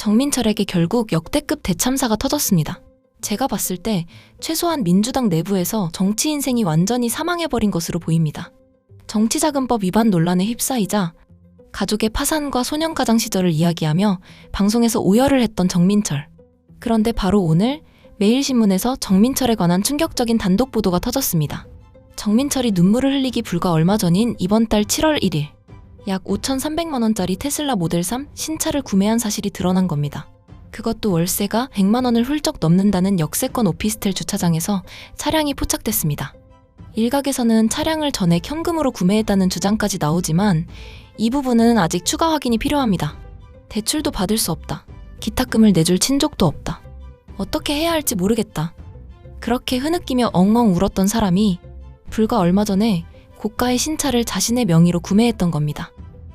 정민철에게 결국 역대급 대참사가 터졌습니다. 제가 봤을 때 최소한 민주당 내부에서 정치 인생이 완전히 사망해버린 것으로 보입니다. 정치자금법 위반 논란에 휩싸이자 가족의 파산과 소년가장 시절을 이야기하며 방송에서 오열을 했던 정민철. 그런데 바로 오늘 매일신문에서 정민철에 관한 충격적인 단독 보도가 터졌습니다. 정민철이 눈물을 흘리기 불과 얼마 전인 이번 달 7월 1일 약 5,300만 원짜리 테슬라 모델 3 신차를 구매한 사실이 드러난 겁니다. 그것도 월세가 100만 원을 훌쩍 넘는다는 역세권 오피스텔 주차장에서 차량이 포착됐습니다. 일각에서는 차량을 전액 현금으로 구매했다는 주장까지 나오지만 이 부분은 아직 추가 확인이 필요합니다. 대출도 받을 수 없다. 기탁금을 내줄 친족도 없다. 어떻게 해야 할지 모르겠다. 그렇게 흐느끼며 엉엉 울었던 사람이 불과 얼마 전에 고가의 신차를 자신의 명의로 구매했던 겁니다.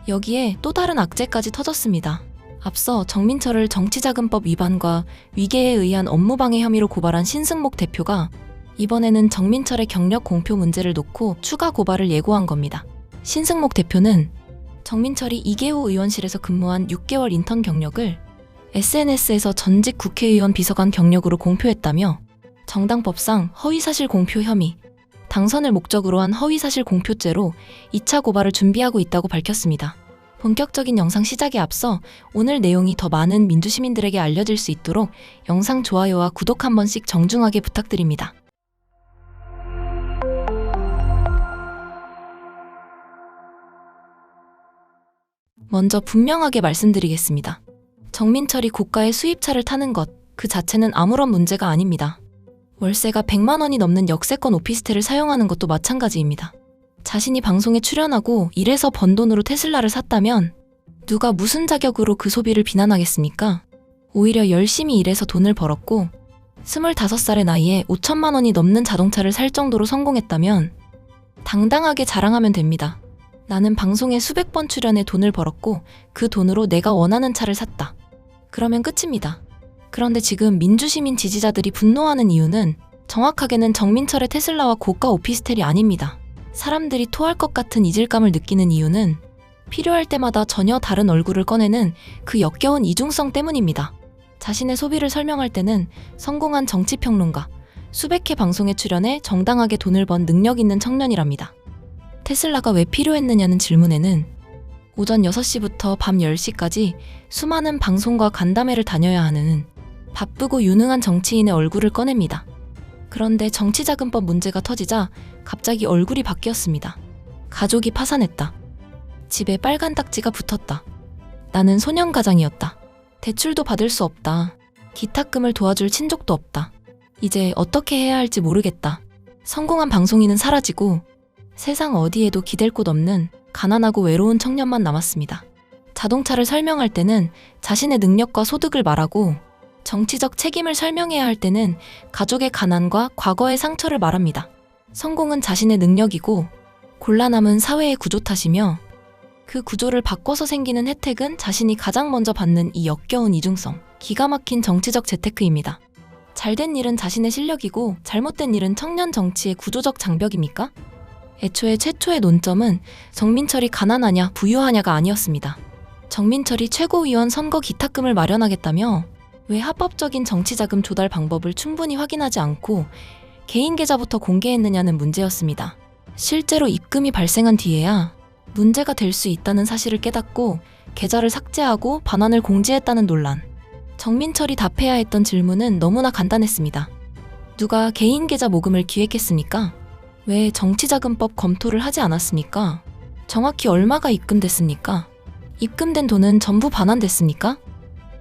여기에 또 다른 악재까지 터졌습니다. 앞서 정민철을 정치자금법 위반과 위계에 의한 업무방해 혐의로 고발한 신승목 대표가 이번에는 정민철의 경력 공표 문제를 놓고 추가 고발을 예고한 겁니다. 신승목 대표는 정민철이 이계호 의원실에서 근무한 6개월 인턴 경력을 SNS에서 전직 국회의원 비서관 경력으로 공표했다며 정당법상 허위사실 공표 혐의, 당선을 목적으로 한 허위사실 공표죄로 2차 고발을 준비하고 있다고 밝혔습니다. 본격적인 영상 시작에 앞서 오늘 내용이 더 많은 민주시민들에게 알려질 수 있도록 영상 좋아요와 구독 한 번씩 정중하게 부탁드립니다. 먼저 분명하게 말씀드리겠습니다. 정민철이 고가의 수입차를 타는 것 그 자체는 아무런 문제가 아닙니다. 월세가 100만 원이 넘는 역세권 오피스텔을 사용하는 것도 마찬가지입니다. 자신이 방송에 출연하고 일해서 번 돈으로 테슬라를 샀다면 누가 무슨 자격으로 그 소비를 비난하겠습니까? 오히려 열심히 일해서 돈을 벌었고 25살의 나이에 5천만 원이 넘는 자동차를 살 정도로 성공했다면 당당하게 자랑하면 됩니다. 나는 방송에 수백 번 출연해 돈을 벌었고 그 돈으로 내가 원하는 차를 샀다. 그러면 끝입니다. 그런데 지금 민주시민 지지자들이 분노하는 이유는 정확하게는 정민철의 테슬라와 고가 오피스텔이 아닙니다. 사람들이 토할 것 같은 이질감을 느끼는 이유는 필요할 때마다 전혀 다른 얼굴을 꺼내는 그 역겨운 이중성 때문입니다. 자신의 소비를 설명할 때는 성공한 정치평론가, 수백 회 방송에 출연해 정당하게 돈을 번 능력 있는 청년이랍니다. 테슬라가 왜 필요했느냐는 질문에는 오전 6시부터 밤 10시까지 수많은 방송과 간담회를 다녀야 하는 바쁘고 유능한 정치인의 얼굴을 꺼냅니다. 그런데 정치자금법 문제가 터지자 갑자기 얼굴이 바뀌었습니다. 가족이 파산했다. 집에 빨간 딱지가 붙었다. 나는 소년가장이었다. 대출도 받을 수 없다. 기탁금을 도와줄 친족도 없다. 이제 어떻게 해야 할지 모르겠다. 성공한 방송인은 사라지고 세상 어디에도 기댈 곳 없는 가난하고 외로운 청년만 남았습니다. 자동차를 설명할 때는 자신의 능력과 소득을 말하고 정치적 책임을 설명해야 할 때는 가족의 가난과 과거의 상처를 말합니다. 성공은 자신의 능력이고 곤란함은 사회의 구조 탓이며 그 구조를 바꿔서 생기는 혜택은 자신이 가장 먼저 받는 이 역겨운 이중성, 기가 막힌 정치적 재테크입니다. 잘된 일은 자신의 실력이고 잘못된 일은 청년 정치의 구조적 장벽입니까? 애초에 최초의 논점은 정민철이 가난하냐 부유하냐가 아니었습니다. 정민철이 최고위원 선거 기탁금을 마련하겠다며 왜 합법적인 정치자금 조달 방법을 충분히 확인하지 않고 개인 계좌부터 공개했느냐는 문제였습니다. 실제로 입금이 발생한 뒤에야 문제가 될 수 있다는 사실을 깨닫고 계좌를 삭제하고 반환을 공지했다는 논란. 정민철이 답해야 했던 질문은 너무나 간단했습니다. 누가 개인 계좌 모금을 기획했습니까? 왜 정치자금법 검토를 하지 않았습니까? 정확히 얼마가 입금됐습니까? 입금된 돈은 전부 반환됐습니까?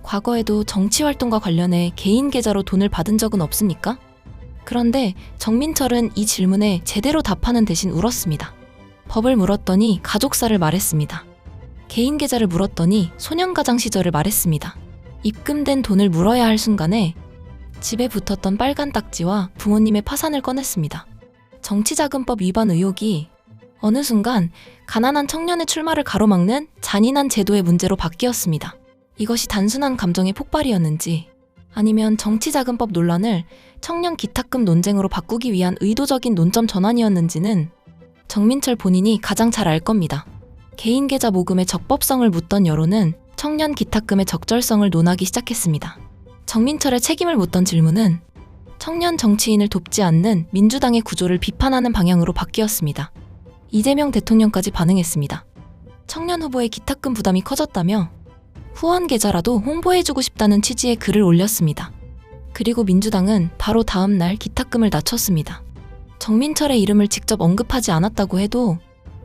과거에도 정치활동과 관련해 개인 계좌로 돈을 받은 적은 없습니까? 그런데 정민철은 이 질문에 제대로 답하는 대신 울었습니다. 법을 물었더니 가족사를 말했습니다. 개인 계좌를 물었더니 소년가장 시절을 말했습니다. 입금된 돈을 물어야 할 순간에 집에 붙었던 빨간 딱지와 부모님의 파산을 꺼냈습니다. 정치자금법 위반 의혹이 어느 순간 가난한 청년의 출마를 가로막는 잔인한 제도의 문제로 바뀌었습니다. 이것이 단순한 감정의 폭발이었는지 아니면 정치자금법 논란을 청년 기탁금 논쟁으로 바꾸기 위한 의도적인 논점 전환이었는지는 정민철 본인이 가장 잘 알 겁니다. 개인 계좌 모금의 적법성을 묻던 여론은 청년 기탁금의 적절성을 논하기 시작했습니다. 정민철의 책임을 묻던 질문은 청년 정치인을 돕지 않는 민주당의 구조를 비판하는 방향으로 바뀌었습니다. 이재명 대통령까지 반응했습니다. 청년 후보의 기탁금 부담이 커졌다며 후원 계좌라도 홍보해주고 싶다는 취지의 글을 올렸습니다. 그리고 민주당은 바로 다음 날 기탁금을 낮췄습니다. 정민철의 이름을 직접 언급하지 않았다고 해도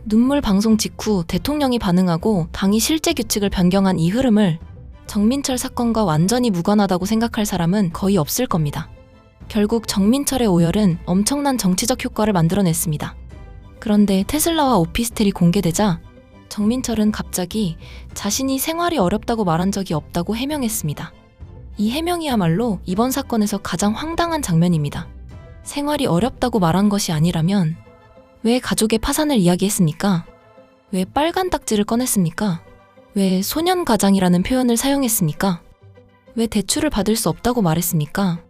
눈물 방송 직후 대통령이 반응하고 당이 실제 규칙을 변경한 이 흐름을 정민철 사건과 완전히 무관하다고 생각할 사람은 거의 없을 겁니다. 결국 정민철의 오열은 엄청난 정치적 효과를 만들어냈습니다. 그런데 테슬라와 오피스텔이 공개되자 정민철은 갑자기 자신이 생활이 어렵다고 말한 적이 없다고 해명했습니다. 이 해명이야말로 이번 사건에서 가장 황당한 장면입니다. 생활이 어렵다고 말한 것이 아니라면 왜 가족의 파산을 이야기했습니까? 왜 빨간 딱지를 꺼냈습니까? 왜 소년가장이라는 표현을 사용했습니까? 왜 대출을 받을 수 없다고 말했습니까?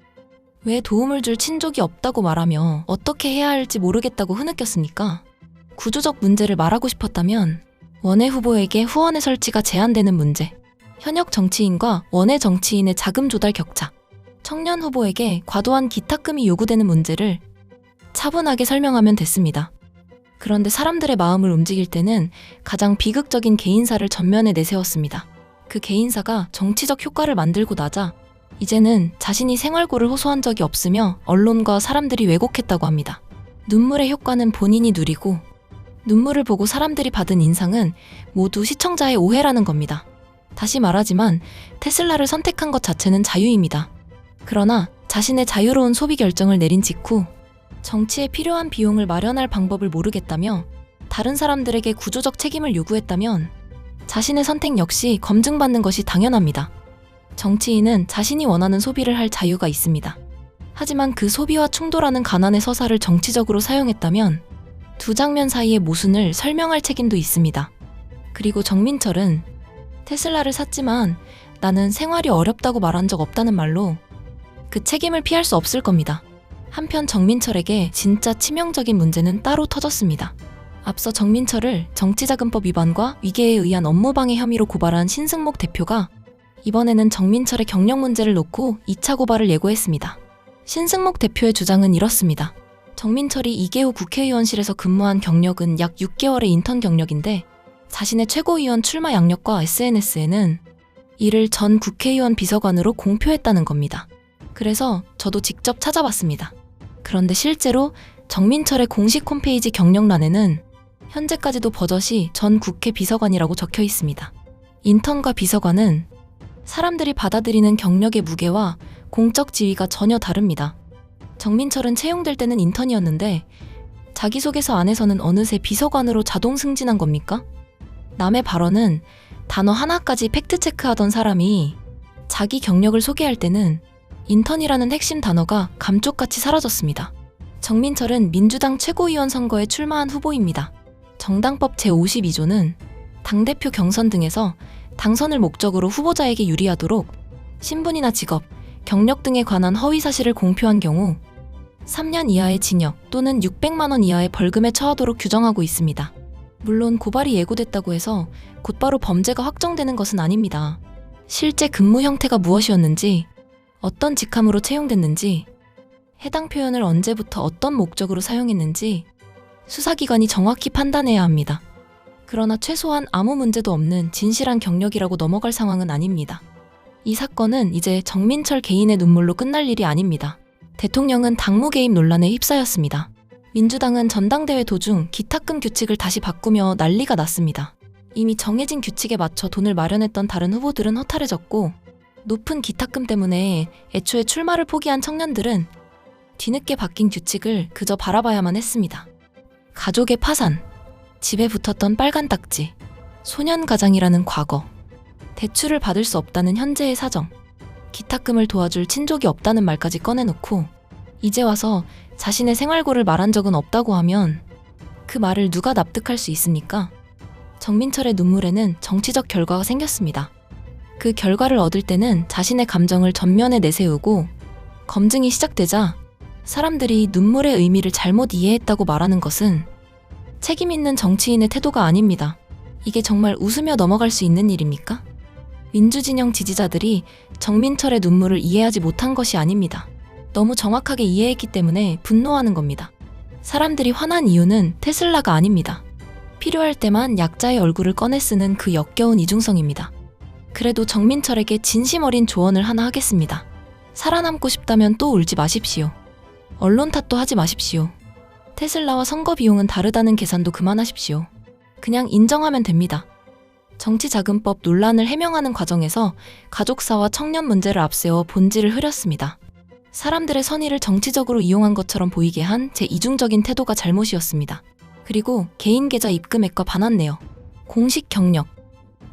왜 도움을 줄 친족이 없다고 말하며 어떻게 해야 할지 모르겠다고 흐느꼈습니까? 구조적 문제를 말하고 싶었다면 원외 후보에게 후원의 설치가 제한되는 문제, 현역 정치인과 원외 정치인의 자금 조달 격차, 청년 후보에게 과도한 기탁금이 요구되는 문제를 차분하게 설명하면 됐습니다. 그런데 사람들의 마음을 움직일 때는 가장 비극적인 개인사를 전면에 내세웠습니다. 그 개인사가 정치적 효과를 만들고 나자 이제는 자신이 생활고를 호소한 적이 없으며 언론과 사람들이 왜곡했다고 합니다. 눈물의 효과는 본인이 누리고 눈물을 보고 사람들이 받은 인상은 모두 시청자의 오해라는 겁니다. 다시 말하지만 테슬라를 선택한 것 자체는 자유입니다. 그러나 자신의 자유로운 소비 결정을 내린 직후 정치에 필요한 비용을 마련할 방법을 모르겠다며 다른 사람들에게 구조적 책임을 요구했다면 자신의 선택 역시 검증받는 것이 당연합니다. 정치인은 자신이 원하는 소비를 할 자유가 있습니다. 하지만 그 소비와 충돌하는 가난의 서사를 정치적으로 사용했다면 두 장면 사이의 모순을 설명할 책임도 있습니다. 그리고 정민철은 테슬라를 샀지만 나는 생활이 어렵다고 말한 적 없다는 말로 그 책임을 피할 수 없을 겁니다. 한편 정민철에게 진짜 치명적인 문제는 따로 터졌습니다. 앞서 정민철을 정치자금법 위반과 위계에 의한 업무방해 혐의로 고발한 신승목 대표가 이번에는 정민철의 경력 문제를 놓고 2차 고발을 예고했습니다. 신승목 대표의 주장은 이렇습니다. 정민철이 이계호 국회의원실에서 근무한 경력은 약 6개월의 인턴 경력인데 자신의 최고위원 출마 양력과 SNS에는 이를 전 국회의원 비서관으로 공표했다는 겁니다. 그래서 저도 직접 찾아봤습니다. 그런데 실제로 정민철의 공식 홈페이지 경력란에는 현재까지도 버젓이 전 국회 비서관이라고 적혀 있습니다. 인턴과 비서관은 사람들이 받아들이는 경력의 무게와 공적 지위가 전혀 다릅니다. 정민철은 채용될 때는 인턴이었는데 자기소개서 안에서는 어느새 비서관으로 자동 승진한 겁니까? 남의 발언은 단어 하나까지 팩트체크하던 사람이 자기 경력을 소개할 때는 인턴이라는 핵심 단어가 감쪽같이 사라졌습니다. 정민철은 민주당 최고위원 선거에 출마한 후보입니다. 정당법 제52조는 당대표 경선 등에서 당선을 목적으로 후보자에게 유리하도록 신분이나 직업, 경력 등에 관한 허위 사실을 공표한 경우 3년 이하의 징역 또는 600만 원 이하의 벌금에 처하도록 규정하고 있습니다. 물론 고발이 예고됐다고 해서 곧바로 범죄가 확정되는 것은 아닙니다. 실제 근무 형태가 무엇이었는지, 어떤 직함으로 채용됐는지, 해당 표현을 언제부터 어떤 목적으로 사용했는지 수사기관이 정확히 판단해야 합니다. 그러나 최소한 아무 문제도 없는 진실한 경력이라고 넘어갈 상황은 아닙니다. 이 사건은 이제 정민철 개인의 눈물로 끝날 일이 아닙니다. 대통령은 당무 개입 논란에 휩싸였습니다. 민주당은 전당대회 도중 기탁금 규칙을 다시 바꾸며 난리가 났습니다. 이미 정해진 규칙에 맞춰 돈을 마련했던 다른 후보들은 허탈해졌고 높은 기탁금 때문에 애초에 출마를 포기한 청년들은 뒤늦게 바뀐 규칙을 그저 바라봐야만 했습니다. 가족의 파산, 집에 붙었던 빨간 딱지, 소년가장이라는 과거, 대출을 받을 수 없다는 현재의 사정, 기탁금을 도와줄 친족이 없다는 말까지 꺼내놓고 이제 와서 자신의 생활고를 말한 적은 없다고 하면 그 말을 누가 납득할 수 있습니까? 정민철의 눈물에는 정치적 결과가 생겼습니다. 그 결과를 얻을 때는 자신의 감정을 전면에 내세우고 검증이 시작되자 사람들이 눈물의 의미를 잘못 이해했다고 말하는 것은 책임 있는 정치인의 태도가 아닙니다. 이게 정말 웃으며 넘어갈 수 있는 일입니까? 민주진영 지지자들이 정민철의 눈물을 이해하지 못한 것이 아닙니다. 너무 정확하게 이해했기 때문에 분노하는 겁니다. 사람들이 화난 이유는 테슬라가 아닙니다. 필요할 때만 약자의 얼굴을 꺼내 쓰는 그 역겨운 이중성입니다. 그래도 정민철에게 진심 어린 조언을 하나 하겠습니다. 살아남고 싶다면 또 울지 마십시오. 언론 탓도 하지 마십시오. 테슬라와 선거 비용은 다르다는 계산도 그만하십시오. 그냥 인정하면 됩니다. 정치자금법 논란을 해명하는 과정에서 가족사와 청년 문제를 앞세워 본질을 흐렸습니다. 사람들의 선의를 정치적으로 이용한 것처럼 보이게 한 제 이중적인 태도가 잘못이었습니다. 그리고 개인 계좌 입금액과 반환 내역, 공식 경력,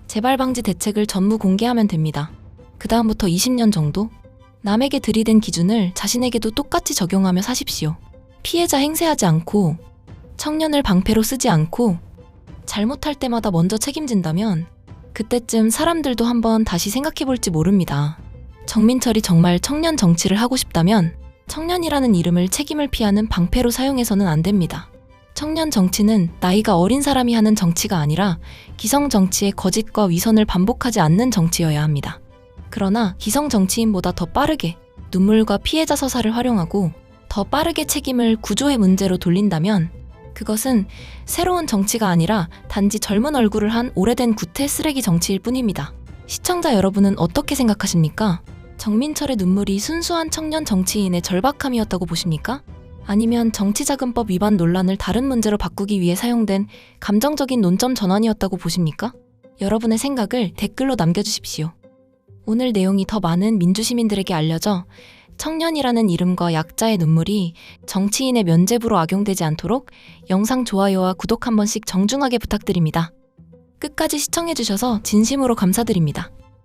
재발 방지 대책을 전부 공개하면 됩니다. 그 다음부터 20년 정도 남에게 들이댄 기준을 자신에게도 똑같이 적용하며 사십시오. 피해자 행세하지 않고 청년을 방패로 쓰지 않고 잘못할 때마다 먼저 책임진다면 그때쯤 사람들도 한번 다시 생각해볼지 모릅니다. 정민철이 정말 청년 정치를 하고 싶다면 청년이라는 이름을 책임을 피하는 방패로 사용해서는 안 됩니다. 청년 정치는 나이가 어린 사람이 하는 정치가 아니라 기성 정치의 거짓과 위선을 반복하지 않는 정치여야 합니다. 그러나 기성 정치인보다 더 빠르게 눈물과 피해자 서사를 활용하고 더 빠르게 책임을 구조의 문제로 돌린다면 그것은 새로운 정치가 아니라 단지 젊은 얼굴을 한 오래된 구태 쓰레기 정치일 뿐입니다. 시청자 여러분은 어떻게 생각하십니까? 정민철의 눈물이 순수한 청년 정치인의 절박함이었다고 보십니까? 아니면 정치자금법 위반 논란을 다른 문제로 바꾸기 위해 사용된 감정적인 논점 전환이었다고 보십니까? 여러분의 생각을 댓글로 남겨주십시오. 오늘 내용이 더 많은 민주시민들에게 알려져 청년이라는 이름과 약자의 눈물이 정치인의 면죄부로 악용되지 않도록 영상 좋아요와 구독 한 번씩 정중하게 부탁드립니다. 끝까지 시청해주셔서 진심으로 감사드립니다.